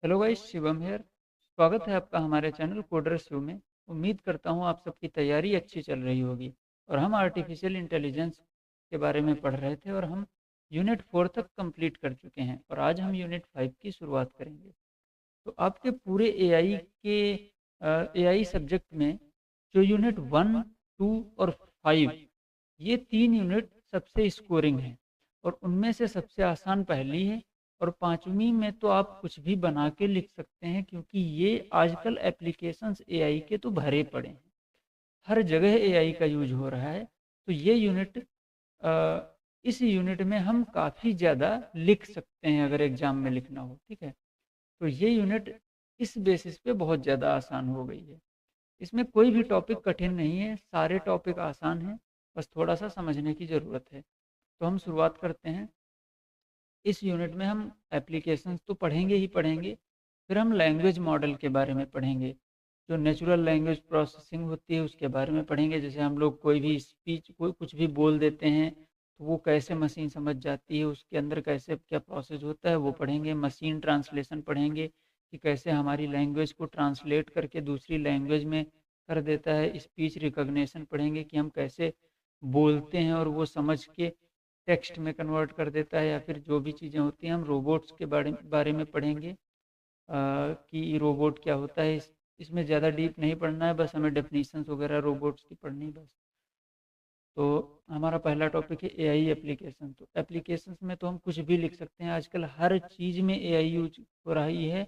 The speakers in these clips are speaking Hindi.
Hello guys, Shivam here. स्वागत है आपका हमारे चैनल कोडर शो में। उम्मीद करता हूँ आप सबकी तैयारी अच्छी चल रही होगी। और हम आर्टिफिशियल इंटेलिजेंस के बारे में पढ़ रहे थे और हम यूनिट 4 तक कंप्लीट कर चुके हैं और आज हम यूनिट 5 की शुरुआत करेंगे। तो आपके पूरे एआई के एआई सब्जेक्ट में जो यूनिट 1, 2 और 5, ये 3 यूनिट सबसे स्कोरिंग है और उनमें से सबसे आसान पहली है। और पांचवी में तो आप कुछ भी बना के लिख सकते हैं क्योंकि ये आजकल एप्लीकेशंस एआई के तो भरे पड़े हैं। हर जगह एआई का यूज हो रहा है। तो ये यूनिट इस यूनिट में हम काफ़ी ज़्यादा लिख सकते हैं अगर एग्ज़ाम में लिखना हो। ठीक है, तो ये यूनिट इस बेसिस पे बहुत ज़्यादा आसान हो गई है। इसमें कोई भी टॉपिक कठिन नहीं है, सारे टॉपिक आसान हैं, बस थोड़ा सा समझने की ज़रूरत है। तो हम शुरुआत करते हैं। इस यूनिट में हम एप्लीकेशंस तो पढ़ेंगे ही पढ़ेंगे, फिर हम लैंग्वेज मॉडल के बारे में पढ़ेंगे। जो नेचुरल लैंग्वेज प्रोसेसिंग होती है उसके बारे में पढ़ेंगे। जैसे हम लोग कोई भी स्पीच, कोई कुछ भी बोल देते हैं तो वो कैसे मशीन समझ जाती है, उसके अंदर कैसे क्या प्रोसेस होता है वो पढ़ेंगे। मशीन ट्रांसलेशन पढ़ेंगे कि कैसे हमारी लैंग्वेज को ट्रांसलेट करके दूसरी लैंग्वेज में कर देता है। स्पीच रिकॉग्निशन पढ़ेंगे कि हम कैसे बोलते हैं और वो समझ के टेक्स्ट में कन्वर्ट कर देता है। या फिर जो भी चीज़ें होती हैं, हम रोबोट्स के बारे में पढ़ेंगे कि रोबोट क्या होता है। इसमें ज़्यादा डीप नहीं पढ़ना है, बस हमें डेफिनेशंस वगैरह रोबोट्स की पढ़नी बस। तो हमारा पहला टॉपिक है एआई एप्लीकेशन। तो एप्लीकेशंस में तो हम कुछ भी लिख सकते हैं। आजकल हर चीज़ में एआई यूज हो रही है,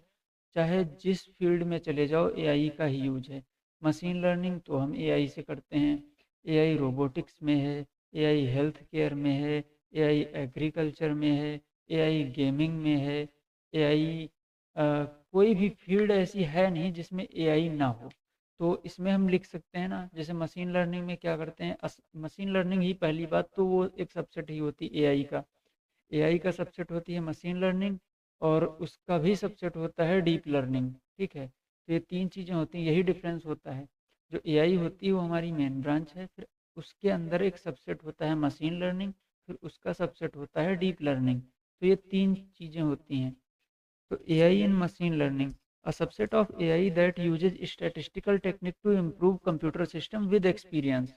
चाहे जिस फील्ड में चले जाओ एआई का ही यूज है। मशीन लर्निंग तो हम एआई से करते हैं, एआई रोबोटिक्स में है, एआई हेल्थ केयर में है, एआई एग्रीकल्चर में है, एआई गेमिंग में है। एआई कोई भी फील्ड ऐसी है नहीं जिसमें एआई ना हो। तो इसमें हम लिख सकते हैं ना, जैसे मशीन लर्निंग में क्या करते हैं, मशीन लर्निंग ही पहली बात तो वो एक सबसेट ही होती है एआई का। एआई का सबसेट होती है मशीन लर्निंग और उसका भी सबसेट होता है डीप लर्निंग। ठीक है, तो ये तीन चीज़ें होती हैं, यही डिफरेंस होता है। जो एआई होती है वो हमारी मेन ब्रांच है, फिर उसके अंदर एक सबसेट होता है मशीन लर्निंग, फिर उसका सबसेट होता है डीप लर्निंग। तो ये तीन चीज़ें होती हैं। तो AI in machine learning, a subset of AI that uses statistical technique to improve computer system with experience।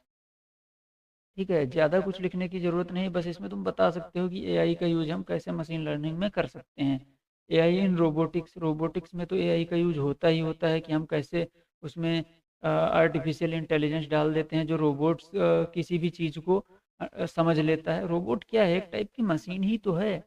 ठीक है, ज़्यादा कुछ लिखने की ज़रूरत नहीं, बस इसमें तुम बता सकते हो कि एआई का यूज हम कैसे मशीन लर्निंग में कर सकते हैं। एआई इन रोबोटिक्स, रोबोटिक्स में तो एआई का यूज होता ही होता है कि हम कैसे उसमें आर्टिफिशियल इंटेलिजेंस डाल देते हैं जो रोबोट्स किसी भी चीज़ को समझ लेता है। रोबोट क्या है, एक टाइप की मशीन ही तो है,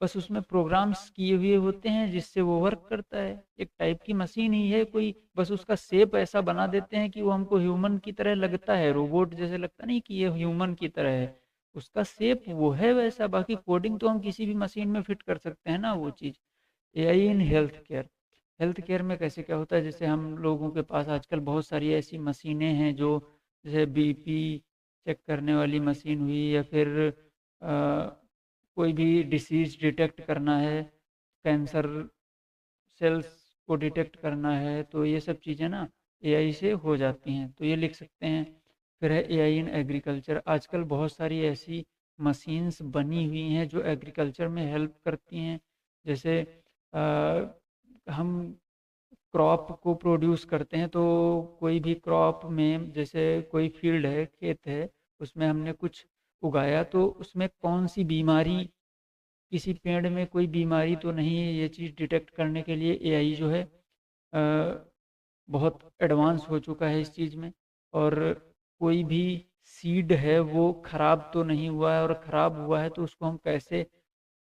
बस उसमें प्रोग्राम्स किए हुए होते हैं जिससे वो वर्क करता है। एक टाइप की मशीन ही है कोई, बस उसका शेप ऐसा बना देते हैं कि वो हमको ह्यूमन की तरह लगता है, रोबोट जैसे लगता नहीं कि ये ह्यूमन की तरह है। उसका शेप वो है वैसा, बाकी कोडिंग तो हम किसी भी मशीन में फिट कर सकते हैं ना वो चीज़। AI in health care, health care में कैसे क्या होता है, जैसे हम लोगों के पास आजकल बहुत सारी ऐसी मशीनें हैं जो, जैसे बीपी चेक करने वाली मशीन हुई, या फिर कोई भी डिसीज डिटेक्ट करना है, कैंसर सेल्स को डिटेक्ट करना है, तो ये सब चीज़ें ना एआई से हो जाती हैं, तो ये लिख सकते हैं। फिर है एआई इन एग्रीकल्चर, आजकल बहुत सारी ऐसी मशीन्स बनी हुई हैं जो एग्रीकल्चर में हेल्प करती हैं। जैसे हम क्रॉप को प्रोड्यूस करते हैं, तो कोई भी क्रॉप में, जैसे कोई फील्ड है, खेत है, उसमें हमने कुछ उगाया, तो उसमें कौन सी बीमारी, किसी पेड़ में कोई बीमारी तो नहीं है, ये चीज़ डिटेक्ट करने के लिए एआई जो है बहुत एडवांस हो चुका है इस चीज़ में। और कोई भी सीड है वो ख़राब तो नहीं हुआ है, और ख़राब हुआ है तो उसको हम कैसे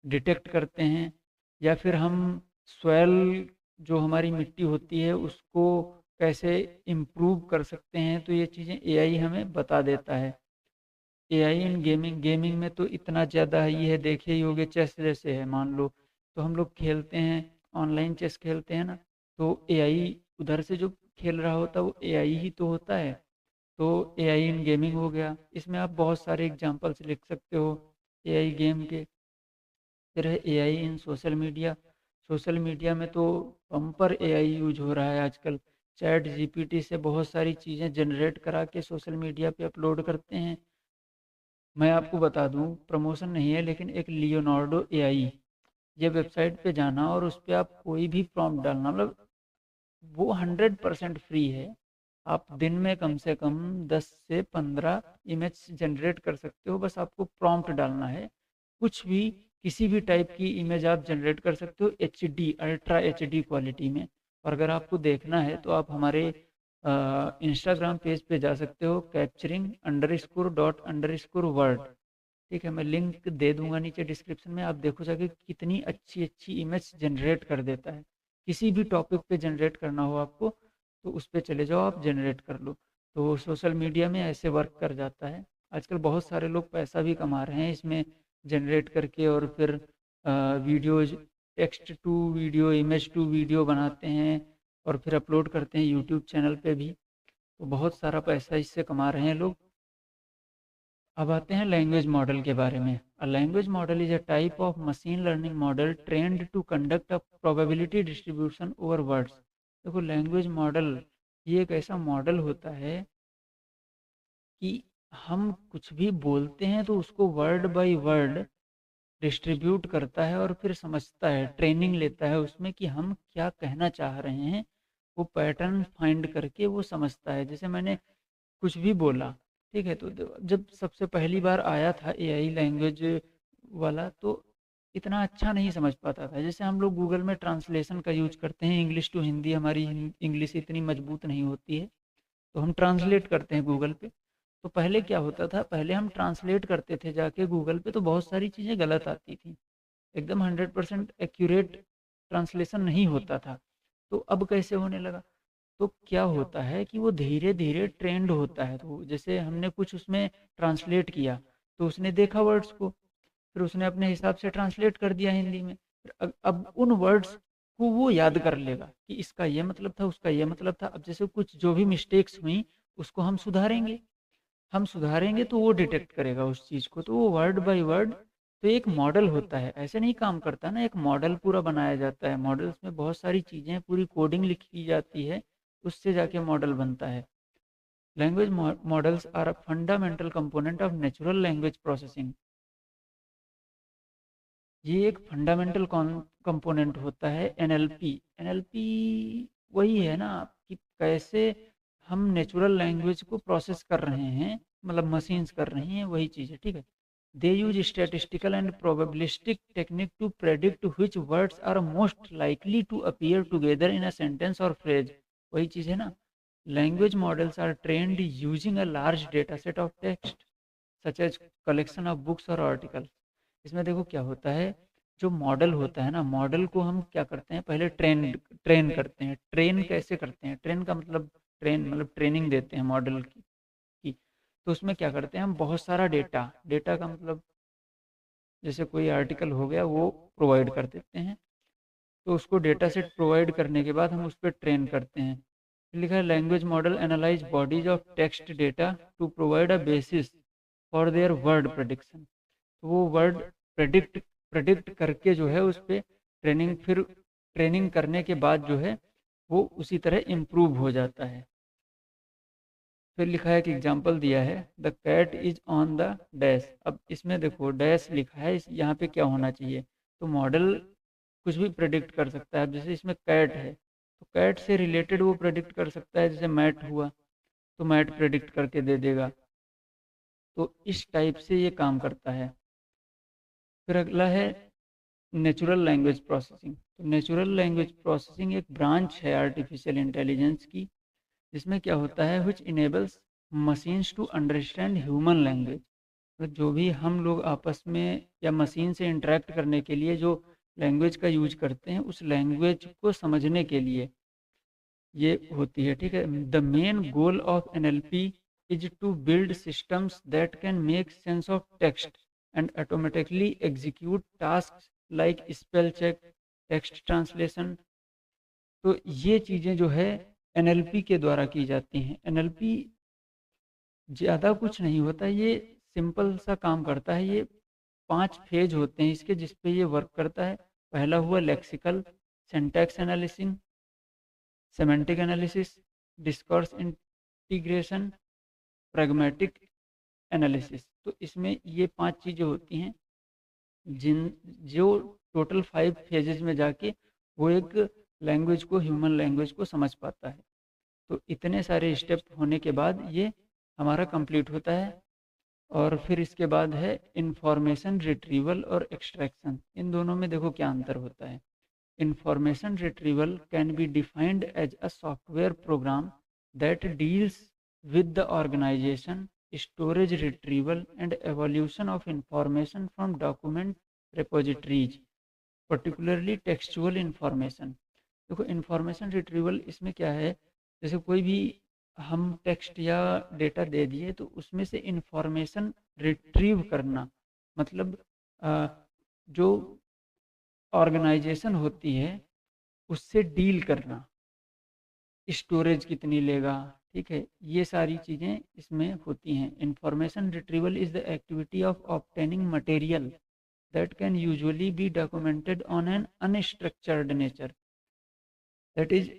डिटेक्ट करते हैं। या फिर हम सॉइल, जो हमारी मिट्टी होती है, उसको कैसे इम्प्रूव कर सकते हैं, तो ये चीज़ें एआई हमें बता देता है। एआई इन गेमिंग, गेमिंग में तो इतना ज़्यादा ही है, देखे ही होगे, चेस जैसे है मान लो, तो हम लोग खेलते हैं, ऑनलाइन चेस खेलते हैं ना, तो एआई उधर से जो खेल रहा होता है वो एआई ही तो होता है। तो एआई इन गेमिंग हो गया, इसमें आप बहुत सारे एग्जांपल्स लिख सकते हो एआई गेम के। फिर है एआई इन सोशल मीडिया, सोशल मीडिया में तो बम्पर एआई यूज हो रहा है आजकल। चैट जीपीटी से बहुत सारी चीज़ें जनरेट करा के सोशल मीडिया पे अपलोड करते हैं। मैं आपको बता दूं, प्रमोशन नहीं है, लेकिन एक लियोनार्डो एआई, ये वेबसाइट पे जाना और उस पे आप कोई भी प्रॉम्प्ट डालना, मतलब वो 100% फ्री है। आप दिन में कम से कम 10 से 15 इमेज जनरेट कर सकते हो, बस आपको प्रॉम्प्ट डालना है। कुछ भी, किसी भी टाइप की इमेज आप जनरेट कर सकते हो HD, अल्ट्रा HD क्वालिटी में। और अगर आपको देखना है तो आप हमारे इंस्टाग्राम पेज पे जा सकते हो, capturing_dot_word। ठीक है, मैं लिंक दे दूंगा नीचे डिस्क्रिप्शन में, आप देखो जाके कितनी अच्छी अच्छी इमेज जनरेट कर देता है। किसी भी टॉपिक पे जनरेट करना हो आपको तो उस पे चले जाओ, आप जनरेट कर लो। तो सोशल मीडिया में ऐसे वर्क कर जाता है। आजकल बहुत सारे लोग पैसा भी कमा रहे हैं इसमें जनरेट करके, और फिर videos, text to video, image to video बनाते हैं और फिर अपलोड करते हैं यूट्यूब चैनल पे भी। तो बहुत सारा पैसा इससे कमा रहे हैं लोग। अब आते हैं लैंग्वेज मॉडल के बारे में। A language model is a type of machine learning model trained to conduct a probability distribution over words. देखो, लैंग्वेज मॉडल ये एक ऐसा मॉडल होता है कि हम कुछ भी बोलते हैं तो उसको वर्ड बाय वर्ड डिस्ट्रीब्यूट करता है और फिर समझता है, ट्रेनिंग लेता है उसमें कि हम क्या कहना चाह रहे हैं। वो पैटर्न फाइंड करके वो समझता है। जैसे मैंने कुछ भी बोला, ठीक है, तो जब सबसे पहली बार आया था AI लैंग्वेज वाला, तो इतना अच्छा नहीं समझ पाता था। जैसे हम लोग गूगल में ट्रांसलेशन का यूज करते हैं, इंग्लिश टू हिंदी, हमारी इंग्लिश इतनी मजबूत नहीं होती है, तो हम ट्रांसलेट करते हैं गूगल पे। तो पहले क्या होता था, पहले हम ट्रांसलेट करते थे जाके गूगल पे, तो बहुत सारी चीज़ें गलत आती थी, एकदम 100% एक्यूरेट ट्रांसलेशन नहीं होता था। तो अब कैसे होने लगा, तो क्या होता है कि वो धीरे धीरे ट्रेंड होता है। तो जैसे हमने कुछ उसमें ट्रांसलेट किया, तो उसने देखा वर्ड्स को, फिर उसने अपने हिसाब से ट्रांसलेट कर दिया हिंदी में। फिर अब उन वर्ड्स को वो याद कर लेगा कि इसका ये मतलब था, उसका ये मतलब था। अब जैसे कुछ जो भी मिस्टेक्स हुई उसको हम सुधारेंगे तो वो डिटेक्ट करेगा उस चीज़ को, तो वो वर्ड बाय वर्ड। तो एक मॉडल होता है, ऐसे नहीं काम करता ना, एक मॉडल पूरा बनाया जाता है। मॉडल्स में बहुत सारी चीज़ें, पूरी कोडिंग लिखी जाती है, उससे जाके मॉडल बनता है। Language models are a fundamental component of natural language processing. ये एक फंडामेंटल कंपोनेंट होता है NLP। NLP वही है ना कि कैसे हम नेचुरल लैंग्वेज को प्रोसेस कर रहे हैं, मतलब मशीन्स कर रही हैं, वही चीज़ है, ठीक है। They use statistical and probabilistic technique to predict which words are most likely to appear together in a sentence और फ्रेज। वही चीज़ है ना। Language models are trained using a large data set of text such as collection of books और आर्टिकल। इसमें देखो क्या होता है, जो मॉडल होता है ना, मॉडल को हम क्या करते हैं, पहले ट्रेन करते हैं। ट्रेन कैसे करते हैं, ट्रेन का मतलब, ट्रेन मतलब ट्रेनिंग देते हैं मॉडल की। तो उसमें क्या करते हैं हम, बहुत सारा डेटा, डेटा का मतलब जैसे कोई आर्टिकल हो गया वो प्रोवाइड कर देते हैं। तो उसको डेटा सेट प्रोवाइड करने के बाद हम उस पर ट्रेन करते हैं। लिखा है language model analyse bodies of text data to provide a basis for their word prediction. तो वो वर्ड प्रेडिक्ट प्रेडिक्ट करके जो है उस पर ट्रेनिंग, फिर ट्रेनिंग करने के बाद जो है वो उसी तरह इम्प्रूव हो जाता है। फिर लिखा है कि एग्जाम्पल दिया है, the cat is on the dash. अब इसमें देखो डैश लिखा है, इस यहाँ पे क्या होना चाहिए। तो मॉडल कुछ भी प्रेडिक्ट कर सकता है। अब जैसे इसमें कैट है, तो कैट से रिलेटेड वो प्रेडिक्ट कर सकता है, जैसे मैट हुआ तो मैट प्रेडिक्ट करके दे देगा। तो इस टाइप से ये काम करता है। फिर अगला है नेचुरल लैंग्वेज प्रोसेसिंग। तो नेचुरल लैंग्वेज प्रोसेसिंग एक ब्रांच है आर्टिफिशियल इंटेलिजेंस की, जिसमें क्या होता है, which enables machines to understand human language. तो जो भी हम लोग आपस में या मशीन से इंटरेक्ट करने के लिए जो लैंग्वेज का यूज करते हैं, उस लैंग्वेज को समझने के लिए ये होती है, ठीक है। The main goal of NLP is to build systems that can make sense of text and automatically execute task like spell check, text translation. तो ये चीज़ें जो है NLP के द्वारा की जाती हैं। NLP ज़्यादा कुछ नहीं होता, ये सिंपल सा काम करता है। ये 5 फेज होते हैं इसके, जिस पे ये वर्क करता है। पहला हुआ lexical, syntax analysis, semantic analysis, discourse integration, pragmatic analysis. तो इसमें ये 5 चीज़ें होती हैं जिन जो टोटल 5 फेजेज में जाके वो एक लैंग्वेज को, ह्यूमन लैंग्वेज को समझ पाता है। तो इतने सारे स्टेप होने के बाद ये हमारा कंप्लीट होता है। और फिर इसके बाद है इंफॉर्मेशन रिट्रीवल और एक्सट्रैक्शन। इन दोनों में देखो क्या अंतर होता है। Information retrieval can be defined as a software program that deals with the organization, storage, retrieval and evaluation of information from document repositories, particularly textual information। देखो इंफॉर्मेशन रिट्रीवल इसमें क्या है, जैसे कोई भी हम टेक्स्ट या डेटा दे दिए तो उसमें से इंफॉर्मेशन रिट्रीव करना, मतलब जो ऑर्गेनाइजेशन होती है उससे डील करना, स्टोरेज कितनी लेगा, ठीक है, ये सारी चीज़ें इसमें होती हैं। Information retrieval is the activity of obtaining material that can usually be documented on an unstructured nature, that is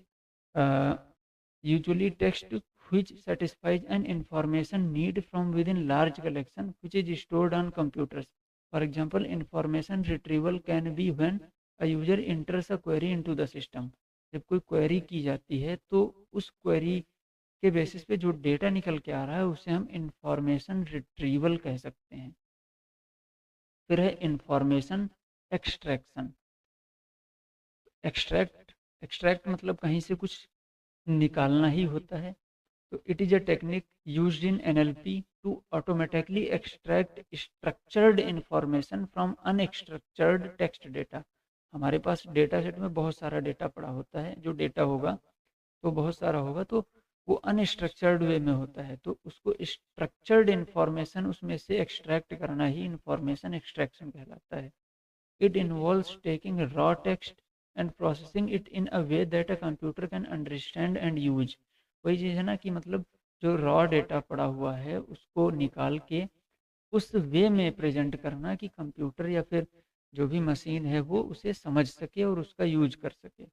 usually text which satisfies an information need from within large collection which is stored on computers. For example, information retrieval can be when a user enters a query into the system। जब कोई क्वेरी की जाती है तो उस क्वेरी के बेसिस पे जो डेटा निकल के आ रहा है उसे हम इंफॉर्मेशन रिट्रीवल कह सकते हैं। फिर है इंफॉर्मेशन एक्सट्रैक्शन। एक्सट्रैक्ट मतलब कहीं से कुछ निकालना ही होता है। तो it is a technique used in NLP to automatically extract structured information from unstructured text data. हमारे पास डेटा सेट में बहुत सारा डेटा पड़ा होता है, जो डेटा होगा तो बहुत सारा होगा, तो वो अनस्ट्रक्चर्ड वे में होता है, तो उसको स्ट्रक्चर्ड इंफॉर्मेशन उसमें से एक्सट्रैक्ट करना ही इंफॉर्मेशन एक्सट्रैक्शन कहलाता है। It involves taking raw text and processing it in a way that a computer can understand and use. वही चीज़ है ना कि मतलब जो रॉ डेटा पड़ा हुआ है उसको निकाल के उस वे में प्रेजेंट करना कि कंप्यूटर या फिर जो भी मशीन है वो उसे समझ सके और उसका यूज कर सके।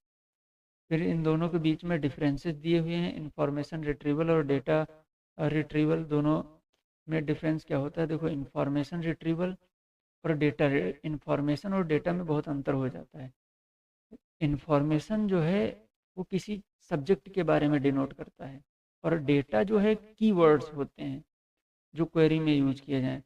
फिर इन दोनों के बीच में डिफरेंसेस दिए हुए हैं। इंफॉर्मेशन रिट्रीवल और डेटा रिट्रीवल, दोनों में डिफरेंस क्या होता है। देखो इंफॉर्मेशन रिट्रीवल और डेटा, इंफॉर्मेशन और डेटा में बहुत अंतर हो जाता है। इंफॉर्मेशन जो है वो किसी सब्जेक्ट के बारे में डिनोट करता है, और डेटा जो है कीवर्ड्स होते हैं जो क्वेरी में यूज किए जाएं।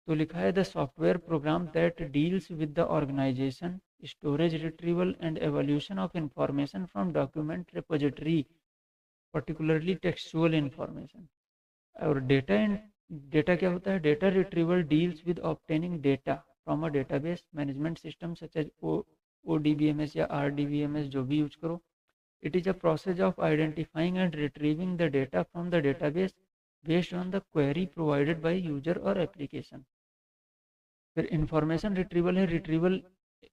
तो लिखा है the software program that deals with the organization, storage, retrieval and evolution of information from document repository, particularly textual information. और डेटा क्या होता है। Data retrieval deals with obtaining data from a database management system such as ODBMS या RDBMS, जो भी यूज करो। It is a process of identifying and retrieving the data from the database based on the query provided by user or application। फिर इंफॉर्मेशन रिट्रीवल है,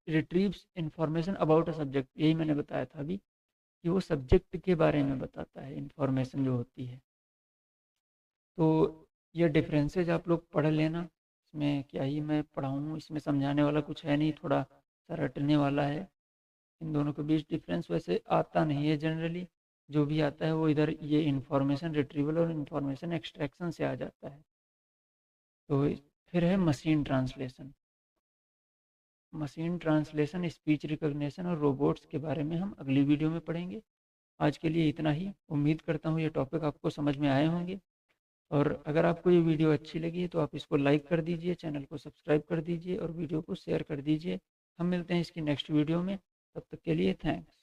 retrieves information about a subject. यही मैंने बताया था अभी कि वो सब्जेक्ट के बारे में बताता है इंफॉर्मेशन जो होती है। तो ये डिफरेंसेज आप लोग पढ़ लेना, इसमें क्या ही मैं पढ़ाऊँ, इसमें समझाने वाला कुछ है नहीं, थोड़ा सा रटने वाला है। इन दोनों के बीच डिफरेंस वैसे आता नहीं है जनरली, जो भी आता है वो इधर ये इंफॉर्मेशन रिट्रीवल और इंफॉर्मेशन एक्सट्रैक्शन से आ जाता है। तो फिर है machine translation. Machine translation, speech recognition और रोबोट्स के बारे में हम अगली वीडियो में पढ़ेंगे। आज के लिए इतना ही। उम्मीद करता हूँ ये टॉपिक आपको समझ में आए होंगे, और अगर आपको ये वीडियो अच्छी लगी तो आप इसको लाइक कर दीजिए, चैनल को सब्सक्राइब कर दीजिए और वीडियो को शेयर कर दीजिए। हम मिलते हैं इसकी नेक्स्ट वीडियो में, तब तक के लिए थैंक्स।